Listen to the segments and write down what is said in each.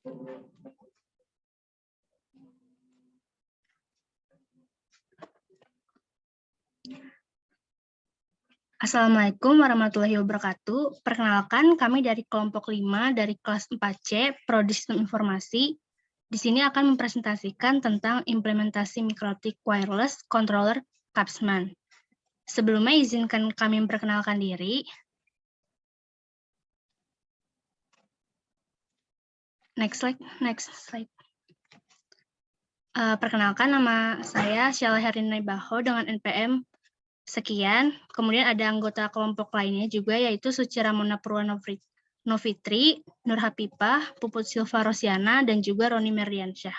Assalamualaikum warahmatullahi wabarakatuh. Perkenalkan, kami dari kelompok 5 dari kelas 4C, Prodi Sistem Informasi. Di sini akan mempresentasikan tentang implementasi Mikrotik Wireless Controller Capsman. Sebelumnya izinkan kami memperkenalkan diri. Next slide. Perkenalkan, nama saya Syala Herina Baho dengan NPM sekian. Kemudian ada anggota kelompok lainnya juga, yaitu Suci Ramona Purwanovitri, Nur Hapipah, Puput Silva Rosiana, dan juga Roni Merdiansyah.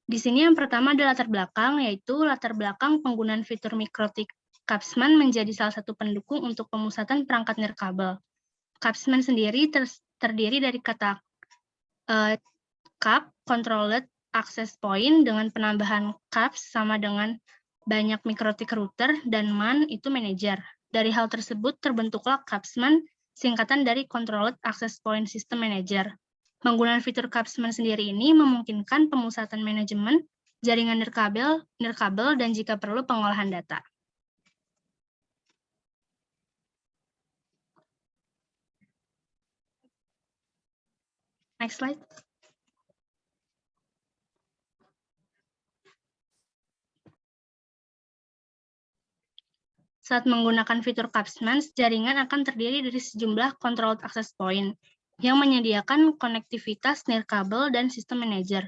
Di sini yang pertama adalah latar belakang, yaitu latar belakang penggunaan fitur Mikrotik Capsman menjadi salah satu pendukung untuk pemusatan perangkat nirkabel. Capsman sendiri terdiri dari kata cap, controlled access point, dengan penambahan caps sama dengan banyak mikrotik router, dan man itu manager. Dari hal tersebut terbentuklah Capsman, singkatan dari Controlled Access Point System Manager. Penggunaan fitur Capsman sendiri ini memungkinkan pemusatan manajemen jaringan nirkabel, dan jika perlu pengolahan data. Next slide. Saat menggunakan fitur Capsman, jaringan akan terdiri dari sejumlah controlled access point yang menyediakan konektivitas nirkabel dan sistem manager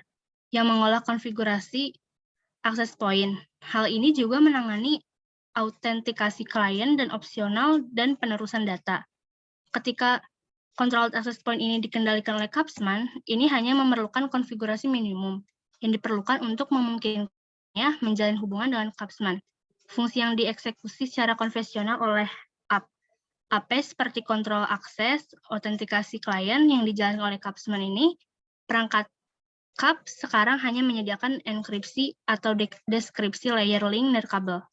yang mengolah konfigurasi access point. Hal ini juga menangani autentikasi klien dan opsional dan penerusan data. Ketika controlled access point ini dikendalikan oleh Capsman, ini hanya memerlukan konfigurasi minimum yang diperlukan untuk memungkinkannya menjalin hubungan dengan Capsman. Fungsi yang dieksekusi secara konvensional oleh AP seperti kontrol akses, autentikasi klien yang dijalankan oleh Capsman ini, perangkat CAP sekarang hanya menyediakan enkripsi atau deskripsi layer link nirkabel.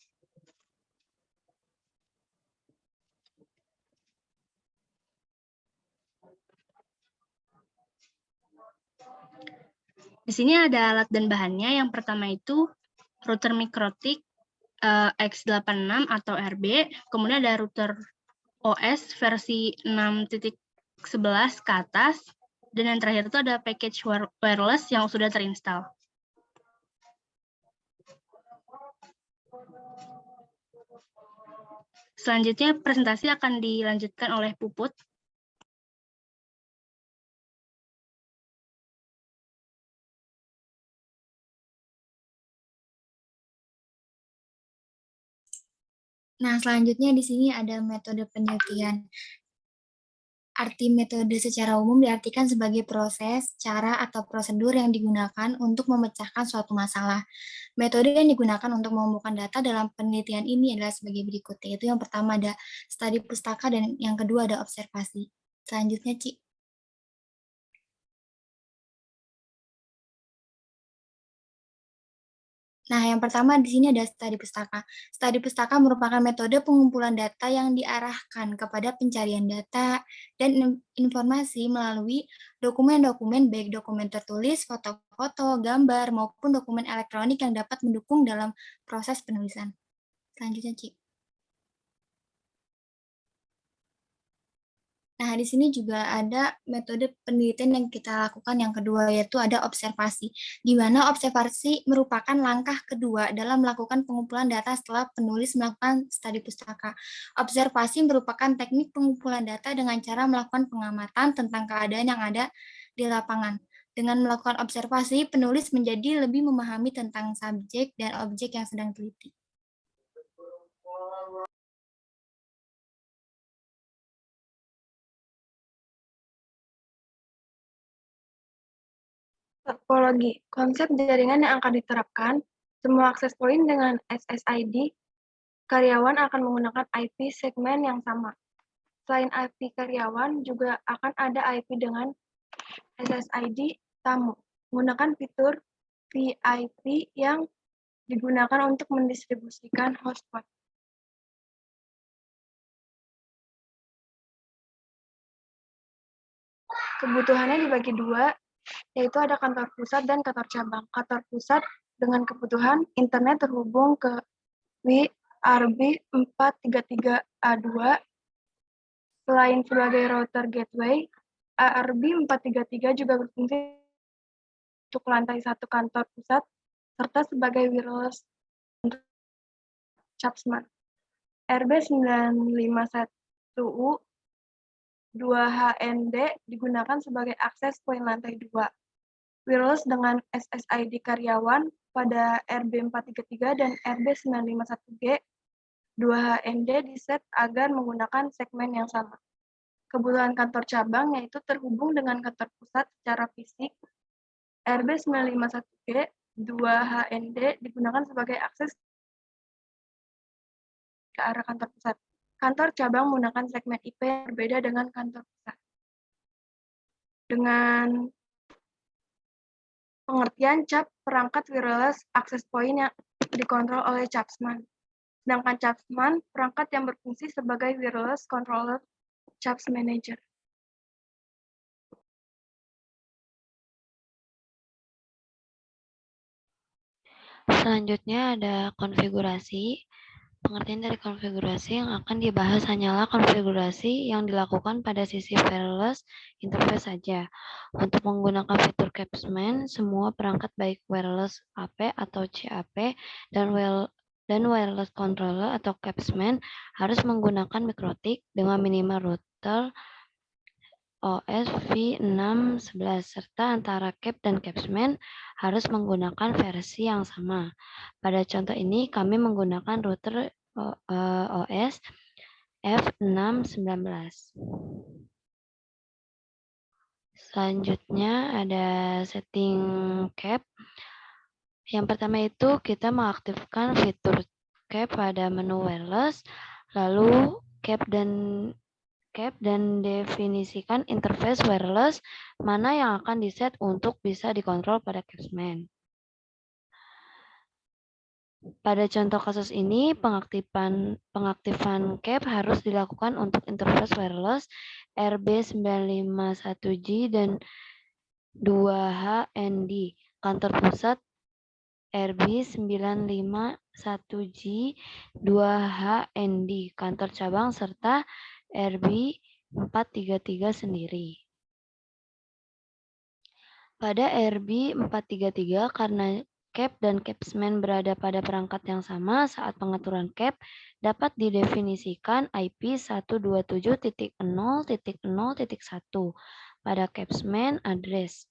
Di sini ada alat dan bahannya. Yang pertama itu router Mikrotik X86 atau RB, kemudian ada router OS versi 6.11 ke atas, dan yang terakhir itu ada package wireless yang sudah terinstall. Selanjutnya presentasi akan dilanjutkan oleh Puput. Nah, selanjutnya di sini ada metode penelitian. Arti metode secara umum diartikan sebagai proses, cara, atau prosedur yang digunakan untuk memecahkan suatu masalah. Metode yang digunakan untuk mengumpulkan data dalam penelitian ini adalah sebagai berikut, yaitu yang pertama ada studi pustaka dan yang kedua ada observasi. Selanjutnya, Ci. Nah, yang pertama di sini ada studi pustaka. Studi pustaka merupakan metode pengumpulan data yang diarahkan kepada pencarian data dan informasi melalui dokumen-dokumen, baik dokumen tertulis, foto-foto, gambar, maupun dokumen elektronik yang dapat mendukung dalam proses penulisan. Selanjutnya, Ci. Nah, di sini juga ada metode penelitian yang kita lakukan yang kedua, yaitu ada observasi, di mana observasi merupakan langkah kedua dalam melakukan pengumpulan data setelah penulis melakukan studi pustaka. Observasi merupakan teknik pengumpulan data dengan cara melakukan pengamatan tentang keadaan yang ada di lapangan. Dengan melakukan observasi, penulis menjadi lebih memahami tentang subjek dan objek yang sedang teliti. Topologi, konsep jaringan yang akan diterapkan, semua akses point dengan SSID, karyawan akan menggunakan IP segmen yang sama. Selain IP karyawan, juga akan ada IP dengan SSID tamu, menggunakan fitur VIP yang digunakan untuk mendistribusikan hotspot. Kebutuhannya dibagi dua, yaitu ada kantor pusat dan kantor cabang. Kantor pusat dengan kebutuhan internet terhubung ke WiRB 433A2. Selain sebagai router gateway, ARB 433 juga berfungsi untuk lantai 1 kantor pusat, serta sebagai wireless CHAPSMAN. RB951U 2HND digunakan sebagai akses poin lantai 2. Wireless dengan SSID karyawan pada RB433 dan RB951G 2HND diset agar menggunakan segmen yang sama. Kebutuhan kantor cabang yaitu terhubung dengan kantor pusat secara fisik. RB951G 2HND digunakan sebagai akses ke arah kantor pusat. Kantor cabang menggunakan segmen IP yang berbeda dengan kantor pusat. Dengan pengertian CHAP perangkat wireless access point yang dikontrol oleh CHAPSMAN. Sedangkan CHAPSMAN perangkat yang berfungsi sebagai wireless controller CHAPS manager. Selanjutnya ada konfigurasi. Pengertian dari konfigurasi yang akan dibahas hanyalah konfigurasi yang dilakukan pada sisi wireless interface saja. Untuk menggunakan fitur CAPSMAN, semua perangkat baik wireless AP atau CAP dan wireless controller atau CAPSMAN harus menggunakan MikroTik dengan minimal router OS V611 serta antara CAP dan CAPSMAN harus menggunakan versi yang sama. Pada contoh ini kami menggunakan router OS F619. Selanjutnya ada setting CAP. Yang pertama itu kita mengaktifkan fitur CAP pada menu wireless, lalu CAP dan definisikan interface wireless mana yang akan diset untuk bisa dikontrol pada CAPSMAN. Pada contoh kasus ini, pengaktifan CAP harus dilakukan untuk interface wireless RB951G dan 2HND, kantor pusat RB951G 2HND, kantor cabang, serta RB433 sendiri. Pada RB433, karena CAP dan CAPSMAN berada pada perangkat yang sama saat pengaturan CAP, dapat didefinisikan IP 127.0.0.1 pada CAPSMAN address.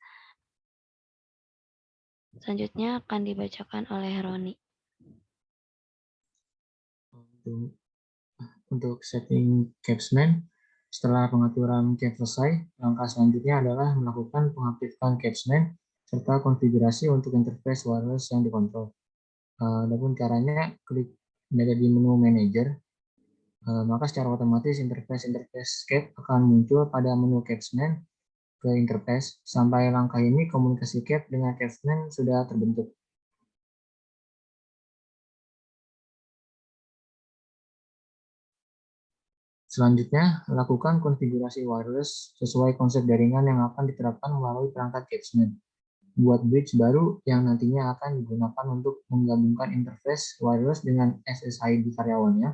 Selanjutnya akan dibacakan oleh Roni. Untuk setting CAPSMAN, setelah pengaturan CAP selesai, langkah selanjutnya adalah melakukan pengaktifan CAPSMAN serta konfigurasi untuk interface wireless yang dikontrol. Adapun caranya, klik berada di menu manager, maka secara otomatis interface CAP akan muncul pada menu CAPSMAN ke interface. Sampai langkah ini, komunikasi CAP dengan CAPSMAN sudah terbentuk. Selanjutnya, lakukan konfigurasi wireless sesuai konsep jaringan yang akan diterapkan melalui perangkat CAPSMAN. Buat bridge baru yang nantinya akan digunakan untuk menggabungkan interface wireless dengan SSID karyawannya.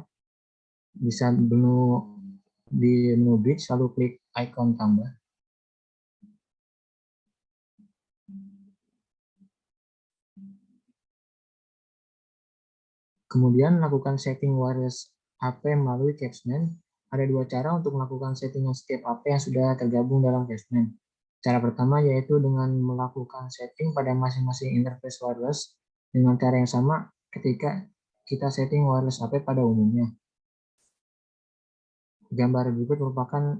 Bisa di menu bridge, lalu klik icon tambah. Kemudian lakukan setting wireless AP melalui CAPSMAN. Ada dua cara untuk melakukan settingan setiap AP yang sudah tergabung dalam CAPSMAN. Cara pertama yaitu dengan melakukan setting pada masing-masing interface wireless dengan cara yang sama ketika kita setting wireless AP pada umumnya. Gambar berikut merupakan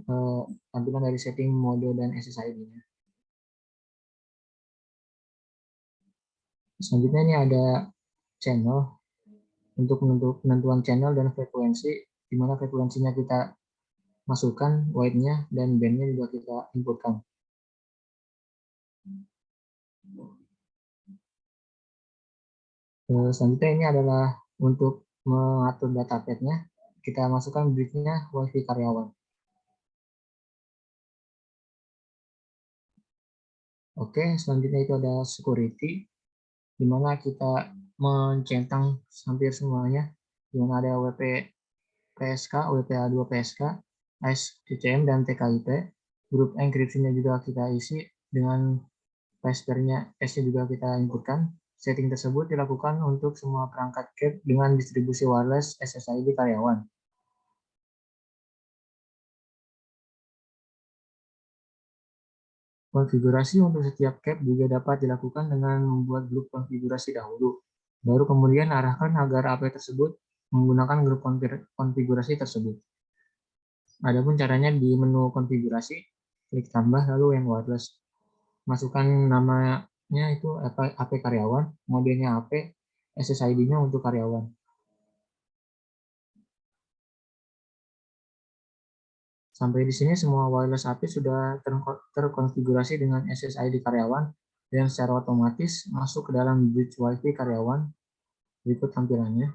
tampilan dari setting mode dan SSID-nya. Selanjutnya ini ada channel. Untuk penentuan channel dan frekuensi, di mana frekuensinya kita masukkan, wide-nya dan band-nya juga kita inputkan. Selanjutnya ini adalah untuk mengatur data path-nya. Kita masukkan briefnya WiFi karyawan. Oke, selanjutnya itu ada security, di mana kita mencentang hampir semuanya, di mana ada WP PSK, WPA2 PSK, SCCM, dan TKIP. Grup enkripsinya juga kita isi dengan password-nya, S-nya juga kita inputkan. Setting tersebut dilakukan untuk semua perangkat CAP dengan distribusi wireless SSID karyawan. Konfigurasi untuk setiap CAP juga dapat dilakukan dengan membuat grup konfigurasi dahulu. Baru kemudian arahkan agar AP tersebut menggunakan grup konfigurasi tersebut. Adapun caranya di menu konfigurasi, klik tambah lalu yang wireless. Masukkan namanya itu AP karyawan, modelnya AP, SSID-nya untuk karyawan. Sampai di sini semua wireless AP sudah terkonfigurasi dengan SSID karyawan dan secara otomatis masuk ke dalam bridge WiFi karyawan. Berikut tampilannya.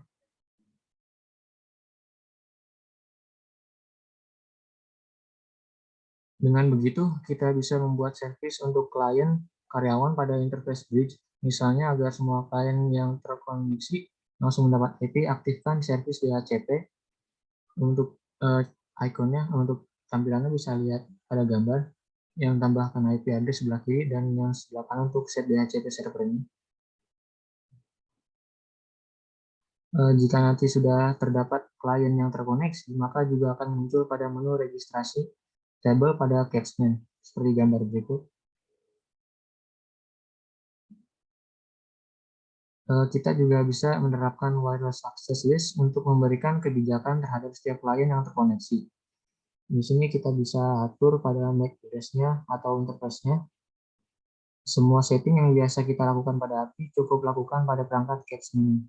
Dengan begitu, kita bisa membuat service untuk klien karyawan pada interface bridge. Misalnya agar semua klien yang terkoneksi langsung mendapat IP, aktifkan service DHCP. Untuk ikonnya, untuk tampilannya bisa lihat ada gambar yang tambahkan IP address sebelah kiri dan yang sebelah kanan untuk set DHCP servernya. Jika nanti sudah terdapat klien yang terkoneksi, maka juga akan muncul pada menu registrasi tabel pada Capsman, seperti gambar berikut. Kita juga bisa menerapkan wireless access list untuk memberikan kebijakan terhadap setiap klien yang terkoneksi. Di sini kita bisa atur pada MAC address-nya atau interface-nya. Semua setting yang biasa kita lakukan pada API cukup lakukan pada perangkat Capsman.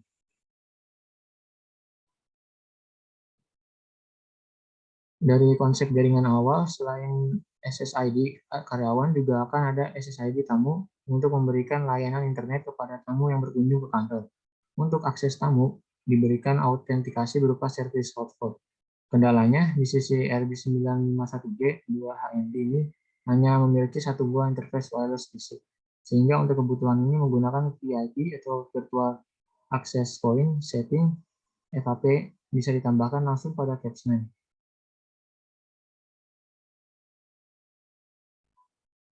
Dari konsep jaringan awal, selain SSID karyawan, juga akan ada SSID tamu untuk memberikan layanan internet kepada tamu yang berkunjung ke kantor. Untuk akses tamu, diberikan autentikasi berupa service hotspot. Kendalanya, di sisi RB951G 2HMD ini hanya memiliki satu buah interface wireless basic, sehingga untuk kebutuhan ini menggunakan VIP atau Virtual Access Point setting FAP bisa ditambahkan langsung pada Capsman.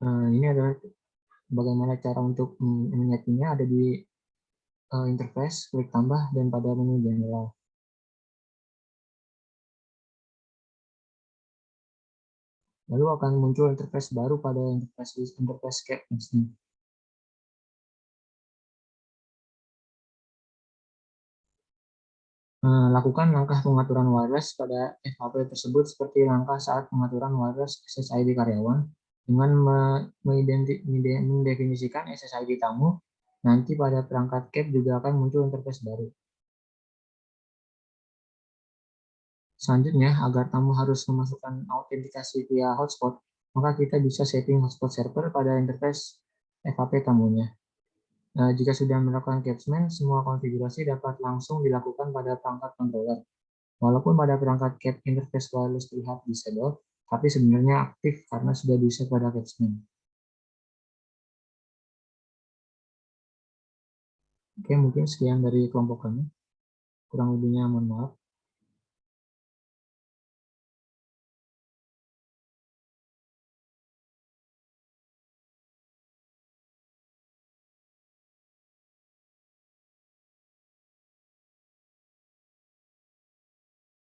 Ini adalah bagaimana cara untuk menyetingnya, ada di interface, klik tambah, dan pada menu general. Lalu akan muncul interface baru pada interface Capsman. Lakukan langkah pengaturan wireless pada FHP tersebut seperti langkah saat pengaturan wireless SSID karyawan dengan mendefinisikan SSID tamu. Nanti pada perangkat CAP juga akan muncul interface baru. Selanjutnya, agar tamu harus memasukkan autentikasi via hotspot, maka kita bisa setting hotspot server pada interface FHP tamunya. Jika sudah melakukan Capsman, semua konfigurasi dapat langsung dilakukan pada perangkat controller. Walaupun pada perangkat CAP interface wireless terlihat disable, tapi sebenarnya aktif karena sudah bisa pada Capsman. Oke, mungkin sekian dari kelompok kami. Kurang lebihnya mohon maaf.